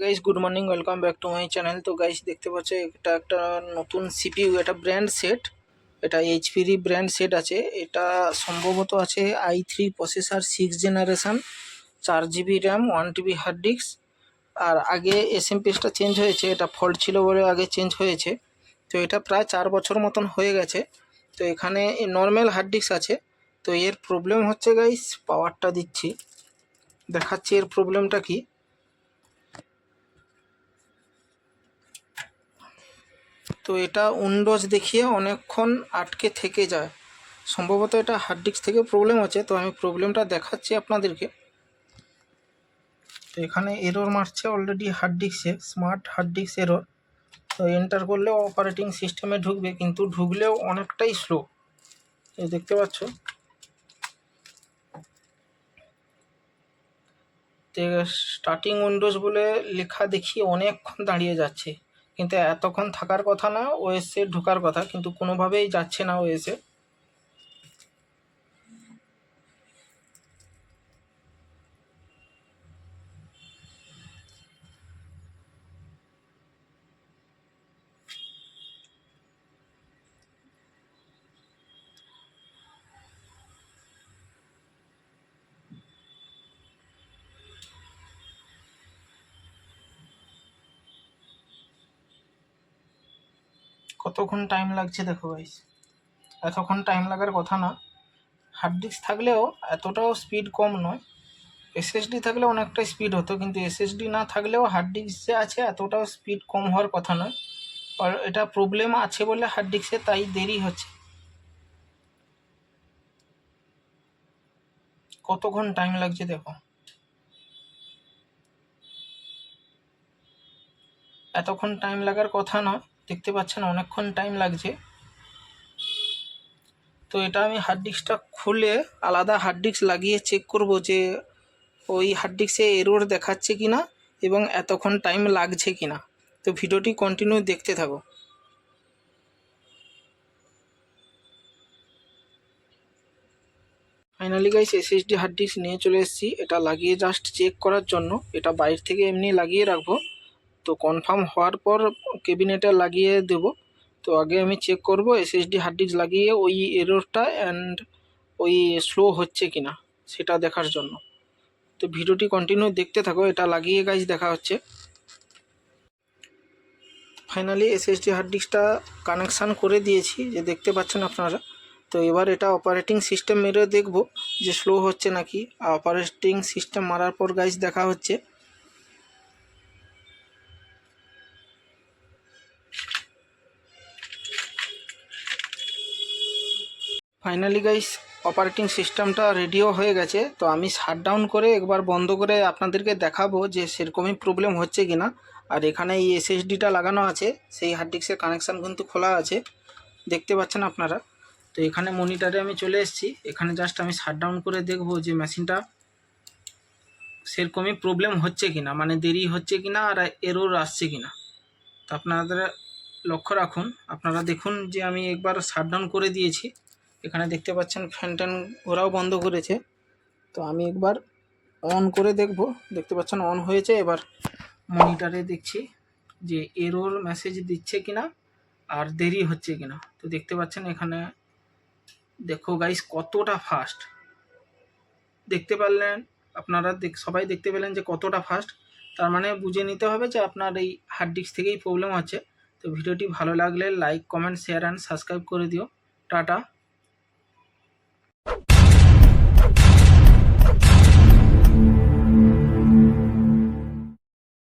Guys good morning, welcome back to my channel. তো guys দেখতে পাচ্ছ এটা একটা নতুন সিপিইউ, এটা ব্র্যান্ড সেট, এটা এইচপিরই ব্র্যান্ড সেট আছে। এটা সম্ভবত আছে i3 processor 6 generation, 4 GB RAM, 1 TB hard disk. আর আগে এসএমপিএসটা চেঞ্জ হয়েছে, এটা ফল্ট ছিল বলে আগে চেঞ্জ হয়েছে। তো এটা প্রায় 4 বছর মতন হয়ে গেছে। তো এখানে নর্মাল হার্ড ডিস্ক আছে। তো এর প্রবলেম হচ্ছে গাইস, পাওয়ারটা দিচ্ছি, দেখাচ্ছি এর প্রবলেমটা কি। তো এটা উইন্ডোজ দেখিয়ে অনেকক্ষণ আটকে থেকে যায়, সম্ভবত এটা হার্ড ডিস্ক থেকে প্রবলেম হচ্ছে। তো আমি প্রবলেমটা দেখাচ্ছি আপনাদেরকে। তো এখানে এরর মারছে অলরেডি হার্ড ডিস্কে, স্মার্ট হার্ড ডিস্ক এরর। তো এন্টার করলেও অপারেটিং সিস্টেমে ঢুকবে, কিন্তু ঢুকলেও অনেকটাই স্লো, এই দেখতে পাচ্ছ। তো স্টার্টিং উইন্ডোজ বলে লেখা দেখি অনেকক্ষণ দাঁড়িয়ে যাচ্ছে, কিন্তু এতক্ষণ থাকার কথা না, ওএসএ ঢোকার কথা, কিন্তু কোনোভাবেই যাচ্ছে না ওএসএ। কতক্ষণ টাইম লাগছে দেখো গাইস, এতক্ষণ টাইম লাগার কথা না। হার্ড ডিস্ক থাকলেও এতটাও স্পিড কম নয়, এসএসডি থাকলে অনেকটা স্পিড হতো, কিন্তু এসএসডি না থাকলেও হার্ড ডিস্ক যে আছে এতটাও স্পিড কম হওয়ার কথা নয়। আর এটা প্রবলেম আছে বলে হার্ড ডিস্কে তাই দেরি হচ্ছে। কতক্ষণ টাইম লাগছে দেখো, এতক্ষণ টাইম লাগার কথা নয়, দেখতে পাচ্ছেন অনেকক্ষণ টাইম লাগছে। তো এটা আমি হার্ড ডিস্কটা খুলে আলাদা হার্ড ডিস্ক লাগিয়ে চেক করব যে ওই হার্ড ডিস্কে এরর দেখাচ্ছে কিনা এবং এতক্ষণ টাইম লাগছে কিনা। তো ভিডিওটি কন্টিনিউ দেখতে থাকো। Finally guys SSD hard disk নিয়ে চলে এসেছি, এটা লাগিয়ে জাস্ট চেক করার জন্য। এটা বাইরে থেকে এমনি লাগিয়ে রাখবো, তো কনফার্ম হওয়ার পর ক্যাবিনেটে লাগিয়ে দেব। তো আগে আমি চেক করব এসএসডি হার্ড ডিস্ক লাগিয়ে ওই এররটা অ্যান্ড ওই স্লো হচ্ছে কিনা সেটা দেখার জন্য। তো ভিডিওটি কন্টিনিউ দেখতে থাকো, এটা লাগিয়ে গাইস দেখা হচ্ছে। ফাইনালি এসএসডি হার্ড ডিস্কটা কানেকশান করে দিয়েছি, যে দেখতে পাচ্ছেন আপনারা। তো এবার এটা অপারেটিং সিস্টেম মেরে দেখব যে স্লো হচ্ছে নাকি। অপারেটিং সিস্টেম মারার পর গাইস দেখা হচ্ছে। ফাইনালি গাইস অপারেটিং সিস্টেমটা রেডিও হয়ে গেছে। তো আমি শাটডাউন করে একবার বন্ধ করে আপনাদেরকে দেখাবো যে সেরকমই প্রবলেম হচ্ছে কিনা। আর এখানে এই এসএসডিটা লাগানো আছে, সেই হার্ড ডিস্কের কানেকশান কিন্তু খোলা আছে, দেখতে পাচ্ছেন আপনারা। তো এখানে মনিটরে আমি চলে এসেছি, এখানে জাস্ট আমি শাটডাউন করে দেখব যে মেশিনটা সেরকমই প্রবলেম হচ্ছে কিনা, মানে দেরি হচ্ছে কিনা আর এরর আসছে কিনা। তো আপনারা লক্ষ্য রাখুন, আপনারা দেখুন যে আমি একবার শাটডাউন করে দিয়েছি, এখানে দেখতে পাচ্ছেন ফ্যান ট্যান ওরাও বন্ধ করেছে। তো আমি একবার অন করে দেখব, দেখতে পাচ্ছেন অন হয়েছে। এবার মনিটরে দেখছি যে এরর মেসেজ দিচ্ছে কিনা আর দেরি হচ্ছে কিনা। তো দেখতে পাচ্ছেন এখানে দেখো গাইস কতটা ফাস্ট, দেখতে পারলেন আপনারা, সবাই দেখতে পেলেন যে কতটা ফাস্ট। তার মানে বুঝে নিতে হবে যে আপনার এই হার্ড ডিস্ক থেকেই প্রবলেম আছে। তো ভিডিওটি ভালো লাগলে like, comment, share and subscribe করে দিও। টাটা।